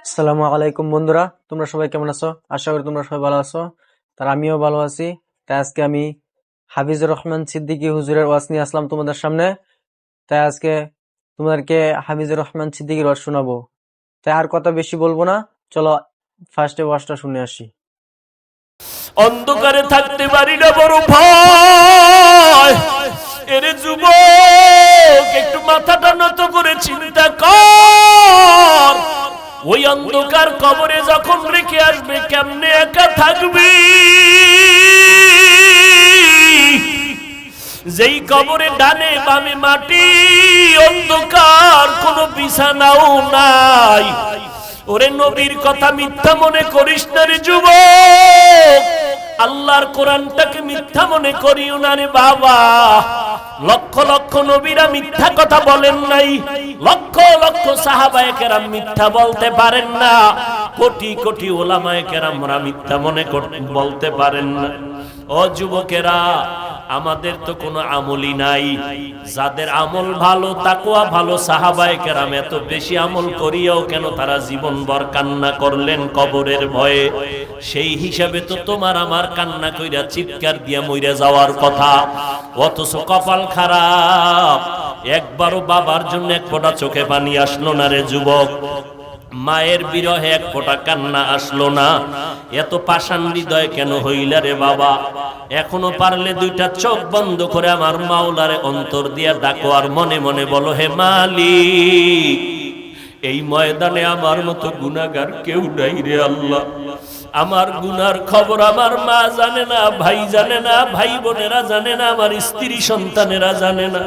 আসসালামু আলাইকুম বন্ধুরা, তোমরা সবাই কেমন আছো? আশা করি তোমরা সবাই ভালো আছো। তার আমিও ভালো আছি। তাই আজকে আমি হাফিজুর রহমান সিদ্দিকী হুজুরের ওয়াজ নিয়ে আসলাম তোমাদের সামনে। তাই আজকে তোমাদেরকে হাফিজুর রহমান সিদ্দিকীর ওয়াজ শোনাবো। তাই আর কথা বেশি বলবো না, চলো ফার্স্টে ওয়াজটা শুনে আসি। অন্ধকারে থাকতে পারি না, বড় ভয়। এর যুবক, একটু মাথাটা নত করে চিন্তা কর। ওই অন্ধকার কবরে যখন রেখে আসবে, কেমনে একা থাকবি? যেই কবরে ডানে বামে মাটি, অন্ধকার, কোনো বিছানাও নাই। ওরে নবীর কথা মিথ্যা মনে করিস না রে যুবক, আল্লাহর কোরআনটাকে মিথ্যা মনে করিও না রে বাবা। লক্ষ লক্ষ নবীরা মিথ্যা কথা বলেন নাই, লক্ষ লক্ষ সাহাবায়ে কেরাম মিথ্যা বলতে পারেন না, কোটি কোটি ওলামায়ে কেরামরা মিথ্যা মনে বলতে পারেন না। ও যুবকেরা, আমাদের তো কোনো আমলই নাই। যাদের আমল ভালো, তাকওয়া ভালো, সাহাবায়ে কেরাম এত বেশি আমল করিয়াও কেন তারা জীবনভর কান্না করলেন কবরের ভয়ে? সেই হিসাবে তো তোমার আমার কান্না কইরা চিৎকার দিয়া মইরা যাওয়ার কথা। অথচ কপাল খারাপ, একবারও বাবার জন্য এক ফোঁটা চোখে পানি আসলো না রে যুবক। মায়ের বিরহে এক ফোঁটা কান্না আসলো না। এত পাষাণ হৃদয় কেন হইলা রে বাবা? এখনো পারলে দুইটা চোখ বন্ধ করে আমার মাওলারে অন্তর দিয়া ডাকো, আর মনে মনে বলো, হে মালিক, এই ময়দানে আমার মতো গুনাহগার কেউ নাই রে আল্লাহ। আমার গুনার খবর আমার মা জানে না, ভাই জানে না, ভাই বোনেরা জানে না, আমার স্ত্রী সন্তানেরা জানে না।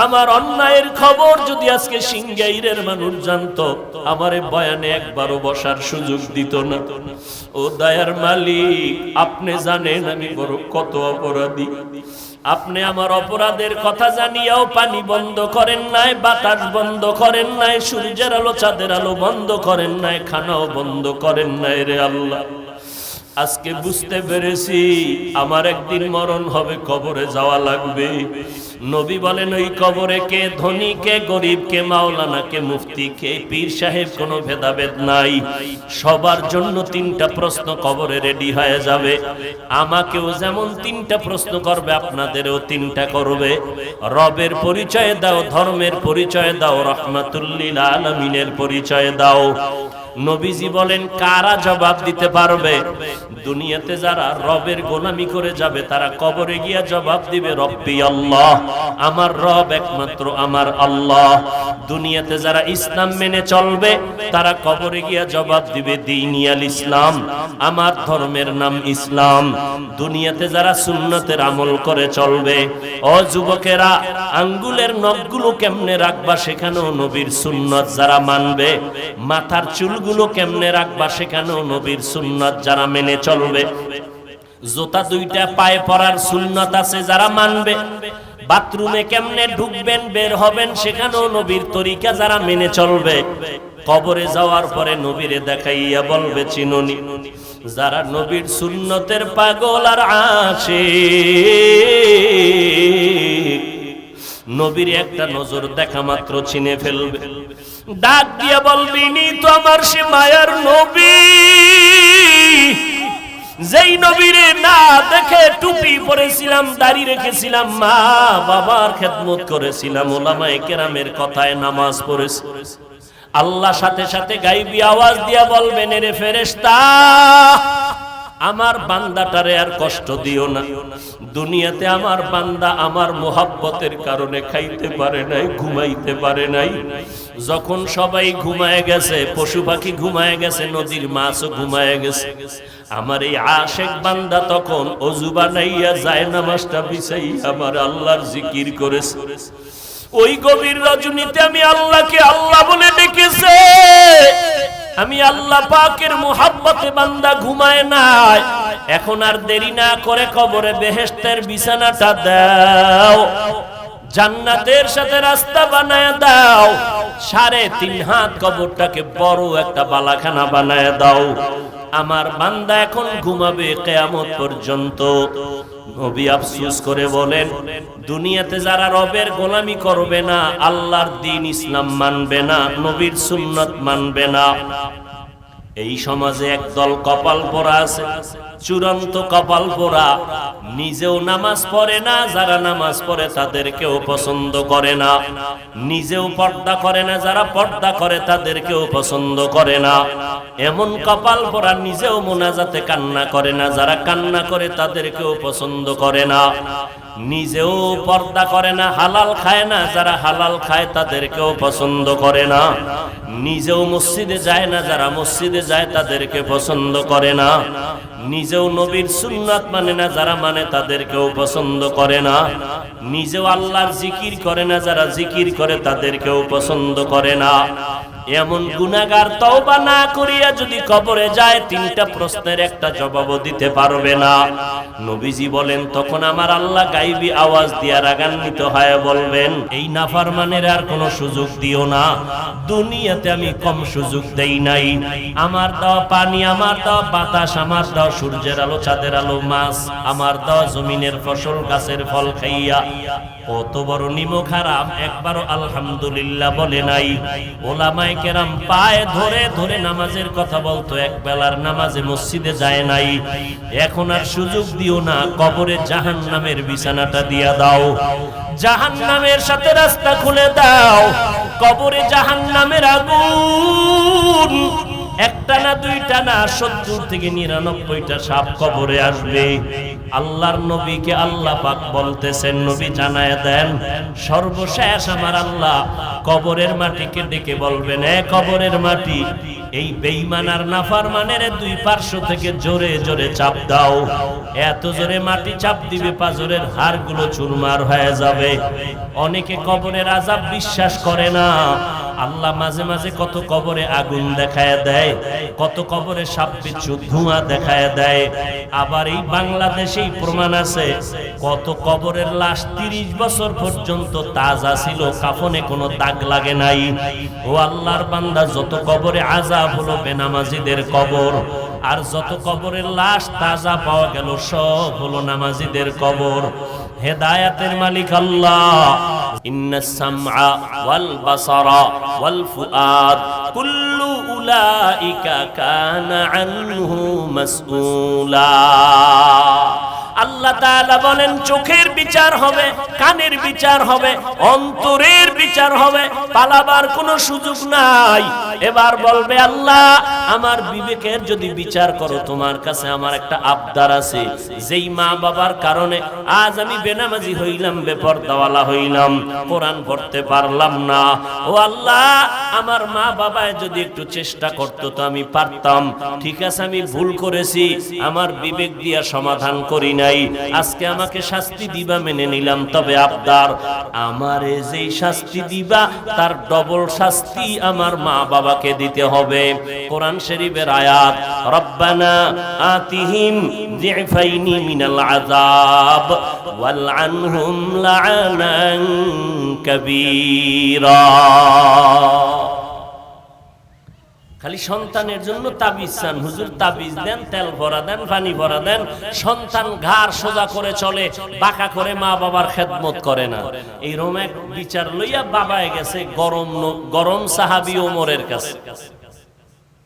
আমার অন্যায়ের খবর যদি আজকে সিংগাইরের মানুষ জানতো, আমারে বয়ানে একবারও বসার সুযোগ দিত না। ও দয়ার মালিক, আপনি জানেন আমি বড় কত অপরাধী। আপনি আমার অপরাধের কথা জানিয়াও পানি বন্ধ করেন নাই, বাতাস বন্ধ করেন নাই, সূর্যের আলো চাঁদের আলো বন্ধ করেন নাই, খানাও বন্ধ করেন নাই রে আল্লাহ। আজকে বুঝতে পেরেছি আমার একদিন মরণ হবে, কবরে যাওয়া লাগবে। নবী বলেন, ওই কবরে কে ধনী, কে গরিব, কে মাওলানা, কে মুফতি, কে পীর সাহেব, কোনো ভেদাভেদ নাই। সবার জন্য তিনটা প্রশ্ন কবরে রেডি হয়ে যাবে। আমাকেও যেমন তিনটা প্রশ্ন করবে, আপনাদেরও তিনটা করবে। রবের পরিচয় দাও, ধর্মের পরিচয় দাও, রাহমাতুল্লিল আলামিনের পরিচয় দাও। নবীজি বলেন, কারা জবাব দিতে পারবে? দুনিয়াতে যারা রবের গোলামি করে যাবে, তারা কবরে গিয়া জবাব দিবে, রব্বি আল্লাহ, আমার রব একমাত্র আমার আল্লাহ। দুনিয়াতে যারা ইসলাম মেনে চলবে, তারা কবরে গিয়া জবাব দিবে, দীনিয়াল ইসলাম, আমার ধর্মের নাম ইসলাম। দুনিয়াতে যারা সুন্নতের আমল করে চলবে, ও যুবকেরা, আঙ্গুলের নখগুলো কেমনে রাখবা, সেখানেও নবীর সুন্নত যারা মানবে। মাথার চুলগুলো কেমনে রাখবা, সেখানেও নবীর সুন্নত যারা মেনে চলবে। জুতা দুইটা পায়ে পরার সুন্নত আছে যারা মানবে। বাথরুমে কেমনে ঢুকবেন বের হবেন, সেখানেও নবীর তরিকা যারা মেনে চলবে। কবরে যাওয়ার পরে নবীরে দেখাইয়া বলবে, চিনুনি। যারা নবীর সুন্নতের পাগল আর আশিক, নবীর একটা নজর দেখা মাত্র চিনে ফেলবে। ডাক দিয়া বলবি, নি তো আমার সে মায়ার নবী, যেই নবীরে না দেখে টুপি পরেছিলাম, দাড়ি রেখেছিলাম, মা বাবার খেদমত করেছিলাম, ওলামায়ে কেরামের কথায় নামাজ পড়েছি। আল্লাহ সাথে সাথে গাইবি আওয়াজ দিয়া বলবেন, রে ফেরেশতা, আমার বান্দাটারে আর কষ্ট দিও না। দুনিয়াতে আমার বান্দা আমার মোহাব্বতের কারণে খাইতে পারে নাই, ঘুমাইতে পারে নাই। যখন সবাই ঘুমায় গেছে, পশু পাখি ঘুমায় গেছে, নদীর মাছও ঘুমায় গেছে, আমার এই আশেক বান্দা তখন ওযু বানাইয়া যায় নামাজটা বিছাই আমার আল্লাহর জিকির করেছে। ওই গভীর রজনীতে আমি আল্লাহকে আল্লাহ বলে ডেকেছে। আমি আল্লাহ পাকের মুহাব্বতে বান্দা ঘুমায় নাই। এখন আর দেরি না করে কবরে বেহেশতের বিছানাটা দাও, জান্নাতের সাথে রাস্তা বানায় দাও। 3.5 হাত কবরটাকে বড় একটা বালাখানা বানায় দাও। আমার বান্দা এখন ঘুমাবে কিয়ামত পর্যন্ত। নবী আফসোস করে বলেন, দুনিয়াতে যারা রবের গোলামি করবে না, আল্লাহর দ্বীন ইসলাম মানবে না, নবীর সুন্নাত মানবে না, এই সমাজে একদল কপাল পোড়া আছে, চূড়ান্ত কপাল পোড়া, নিজেও নামাজ পড়ে না, যারা নামাজ পড়ে তাদেরকেও পছন্দ করে না, নিজেও পর্দা করে না, যারা পর্দা করে তাদেরকেও পছন্দ করে না। এমন কপাল পোড়া, নিজেও মোনাজাতে কান্না করে না, যারা কান্না করে তাদেরকেও পছন্দ করে না, নিজেও পর্দা করে না, হালাল খায় না, যারা হালাল খায় তাদেরকেও পছন্দ করে না, নিজেও মসজিদে যায় না, যারা মসজিদে যায় তাদেরকে পছন্দ করে না, নিজেও নবীর সুন্নাত মানে না, যারা মানে তাদেরকেও পছন্দ করে না, নিজেও আল্লাহর জিকির করে না, যারা জিকির করে তাদেরকেও পছন্দ করে না। এমন গুনাহগার তওবা না করিয়া যদি কবরে যায়, তিনটা প্রশ্নের একটা জবাবও দিতে পারবে না। নবীজি বলেন, তখন আমার আল্লাহ গায়বী আওয়াজ দিয়া রাগান্বিত হয়ে বলবেন, এই নাফরমানের আর কোনো সুযোগ দিও না। দুনিয়াতে আমি কম সুযোগ দেই নাই। আমার দেওয়া পানি, আমার দেওয়া বাতাস, আমার দেওয়া সূর্যের আলো, চাঁদের আলো, মাছ, আমার দেওয়া জমিনের ফসল, গাছের ফল খাইয়া কত বড় নিমক হারাম, একবারও আলহামদুলিল্লাহ বলে নাই। ওলামায়ে কেরাম পায়ে ধরে ধরে নামাজের কথা বলতো, এক বেলার নামাজে মসজিদে যায় নাই। এখন আর সুযোগ দিও না, কবরে জাহান্নামের বিছানাটা দিয়া দাও, জাহান্নামের সাথে রাস্তা খুলে দাও। কবরে জাহান্নামের আগুন একটা না, দুইটা না, 70 থেকে 99টা সাপ কবরে আসবে। আল্লাহর নবীকে আল্লাহ পাক বলতেছেন, নবী জানায় দেন, সর্বশেষ আমার আল্লাহ কবরের মাটিকে ডেকে বলবেন, এ কবরের মাটি, এই বেঈমান আর নাফরমানের দুই পার্শ্ব থেকে জোরে জোরে চাপ দাও। এত জোরে মাটি চাপ দিবে, পাজরের হাড়গুলো চুরমার হয়ে যাবে। অনেকে কবরের আযাব বিশ্বাস করে না। আল্লাহ মাঝে মাঝে কত কবরে আগুন দেখায় দেয়, কত কবরে সাপ বিচ্ছু ধোঁয়া দেখায় দেয়। আবার এই বাংলাদেশেই প্রমাণ আছে, কত কবরের লাশ 30 বছর পর্যন্ত তাজা ছিল, কাফনে কোনো দাগ লাগে নাই। ও আল্লাহর বান্দা, যত কবরে আযাব হলো বেনামাজিদের কবর, আর যত কবরের লাশ তাজা পাওয়া গেল সব হলো নামাজিদের কবর। হেদায়েতের মালিক আল্লাহ। ইন্নাস সামআ ওয়াল বাসারা ওয়াল ফুআদ কুল্লু উলাইকা কানা আনহু মাসউলা। আল্লাহ তাআলা বলেন, চোখের বিচার হবে, কানের বিচার হবে, অন্তরের বিচার হবে, পালাবার কোনো সুযোগ নাই। এবার বলবে, আল্লাহ আমার বিবেকের যদি বিচার করো, তোমার কাছে আমার একটা আবদার আছে। যেই মা বাবার কারণে আজ আমি বেনামাজি হইলাম, বেপরদাওয়ালা হইলাম, কোরআন পড়তে পারলাম না, ও আল্লাহ আমার মা বাবায় যদি একটু চেষ্টা করতো তো আমি পারতাম। ঠিক আছে, আমি ভুল করেছি, আমার বিবেক দিয়া সমাধান করি নাই, আজকে আমাকে শাস্তি দিবা, মেনে নিলাম, তবে আবদার, আমারে যেই শাস্তি দিবা তার ডবল শাস্তি আমার মা বাবাকে দিতে হবে। কোরআন শরীফের আয়াত, রব্বানা আতিহিম যিফাইনি মিনাল আযাব ওয়ালআনহুম লা'নান কাবীরা। খালি সন্তানের জন্য তাবিজ চান, হুজুর তাবিজ দেন, তেল ভরা দেন, পানি ভরা দেন, সন্তান ঘাড় সোজা করে চলে, বাঁকা করে মা বাবার খেদমত করে না। এইরকম এক বিচার লইয়া বাবায় গেছে গরম সাহাবী ওমরের কাছে।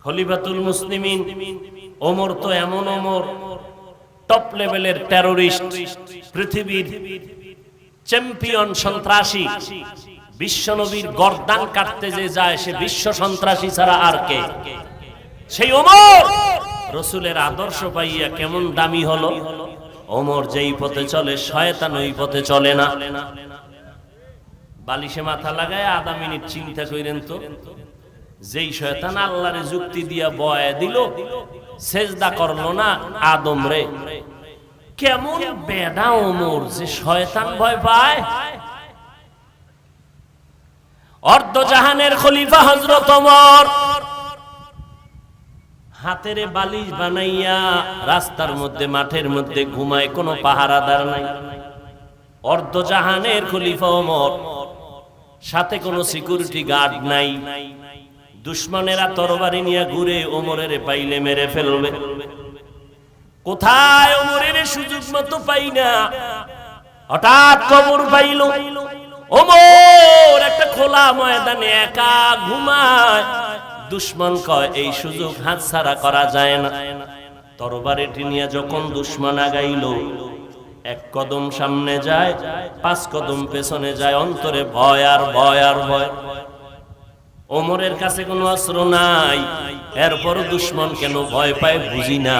খলিফাতুল মুসলিমিন ওমর তো এমন ওমর, টপ লেভেলের টেরোরিস্ট, পৃথিবীর চ্যাম্পিয়ন সন্ত্রাসী। বিশ্ব নবীর গর্দান কাটতে যে যায় সে বিশ্ব সন্ত্রাসী ছাড়া আর কে? সেই ওমর রাসূলের আদর্শ পাইয়া কেমন দামি হলো। ওমর যেই পথে চলে শয়তান ওই পথে চলে না। বালিশে মাথা লাগায় আধা মিনিট চিন্তা করেন তো, যেই শয়তান আল্লাহরে যুক্তি দিয়া বয় দিল, সেজদা করলো না আদম রে, কেমন বেডা ওমর যে শয়তান ভয় পায়। অর্ধজাহানের খলিফা হযরত ওমর হাতের বালিশ বানাইয়া রাস্তার মধ্যে, মাঠের মধ্যে ঘুমায়, কোনো পাহারাদার নাই। অর্ধজাহানের খলিফা ওমর, সাথে কোনো সিকিউরিটি গার্ড নাই। দুশমনেরা তরবারি নিয়ে ঘুরে, ওমরের পাইলে মেরে ফেলবে। কোথায় ওমরের সুযোগ মতো পাই না, হঠাৎ খবর পাইল ওমর একটা খোলা ময়দানে একা ঘুমায়। দুশ্মন কয় এই সুযোগ হাতছাড়া করা যায় না। তরবারিটি নিয়ে যখন দুশ্মন আগাইল, এক কদম সামনে যায়, 5 কদম পেছনে যায়, অন্তরে ভয় আর ভয় আর ভয়। ওমরের কাছে কোনো অস্ত্র নাই, এরপর দুশ্মন কেন ভয় পায় বুঝি না।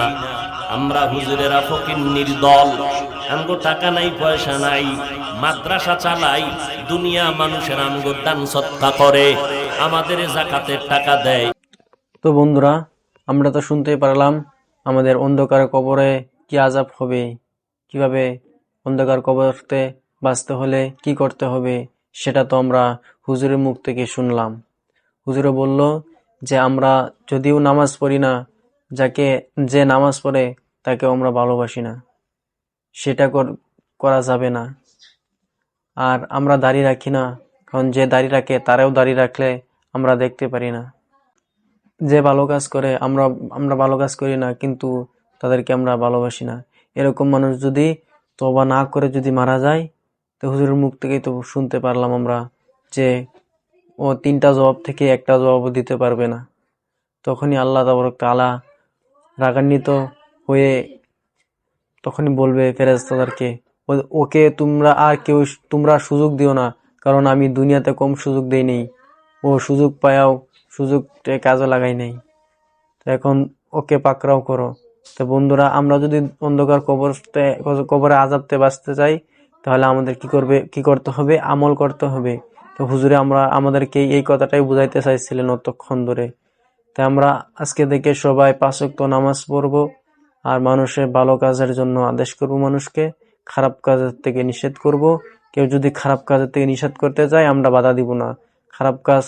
আমরা হুজুরেরা ফকিন্নির দল, আমগো টাকা নাই পয়সা নাই, মাদ্রাসা চালাই, দুনিয়া মানুষের আমগো দান সৎকা করে, আমাদের জাকাতের টাকা দেয়। তো বন্ধুরা, আমরা তো শুনতেই পারলাম আমাদের অন্ধকার কবরে কি আযাব হবে, কিভাবে অন্ধকার কবরতে বাঁচতে হলে কি করতে হবে, সেটা তো আমরা হুজুরের মুখ থেকে শুনলাম। হুজুরে বলল যে আমরা যদিও নামাজ পড়ি না, যে নামাজ পড়ে তাকে আমরা ভালোবাসি না, সেটা করা যাবে না। আর আমরা দাড়ি রাখি না, কারণ যে দাড়ি রাখে তারাও দাড়ি রাখলে আমরা দেখতে পারি না। যে ভালো কাজ করে আমরা ভালো কাজ করি না, কিন্তু তাদেরকে আমরা ভালোবাসি না। এরকম মানুষ যদি তওবা না করে যদি মারা যায়, তো হুজুরের মুখ থেকেই তো শুনতে পারলাম আমরা যে ও 3টা জবাব থেকে একটা জবাবও দিতে পারবে না। তখনই আল্লাহ তাবারক তাআলা রাগান্বিত হয়ে তখনই বলবে ফেরেশতাদেরকে, ওকে তোমরা সুযোগ দিও না, কারণ আমি দুনিয়াতে কম সুযোগ দেই নেই, ও সুযোগ পায়াও সুযোগটা কাজে লাগাই নাই, তো এখন ওকে পাকড়াও করো। তো বন্ধুরা, আমরা যদি অন্ধকার কবরে আযাবতে বাঁচতে চাই, তাহলে আমাদের কি করতে হবে? আমল করতে হবে। তো হুজুরে আমাদেরকে এই কথাটাই বুঝাইতে চাইছিলেন অতক্ষণ ধরে। তাই আমরা আজকে থেকে সবাই 5 ওয়াক্ত নামাজ পড়বো, আর মানুষের ভালো কাজের জন্য আদেশ করব, মানুষকে খারাপ কাজের থেকে নিষেধ করব। কেউ যদি খারাপ কাজের থেকে নিষেধ করতে চায়, আমরা বাধা দিব না। খারাপ কাজ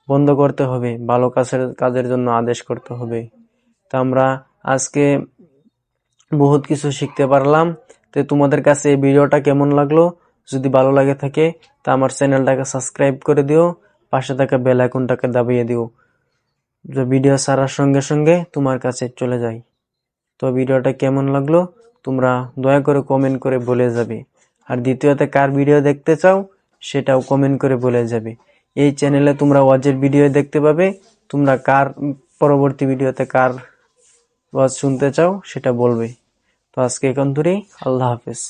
বন্ধ করতে হবে, ভালো কাজের জন্য আদেশ করতে হবে। তা আমরা আজকে বহুত কিছু শিখতে পারলাম। তো তোমাদের কাছে এই ভিডিওটা কেমন লাগলো? যদি ভালো লাগে থাকে তা আমার চ্যানেলটাকে সাবস্ক্রাইব করে দিও, পাশে থাকা বেল আইকনটাকে দাবিয়ে দিও, যে ভিডিও ছাড়ার সঙ্গে সঙ্গে তোমার কাছে চলে যায়। তো ভিডিওটা কেমন লাগলো তোমরা দয়া করে কমেন্ট করে বলে যাবে। আর দ্বিতীয়তে কার ভিডিও দেখতে চাও সেটাও কমেন্ট করে বলে যাবে। এই চ্যানেলে তোমরা ওয়াজের ভিডিও দেখতে পাবে, তোমরা পরবর্তী ভিডিওতে কার ওয়াজ শুনতে চাও সেটা বলবে। তো আজকে এখান ধরেই, আল্লাহ হাফেজ।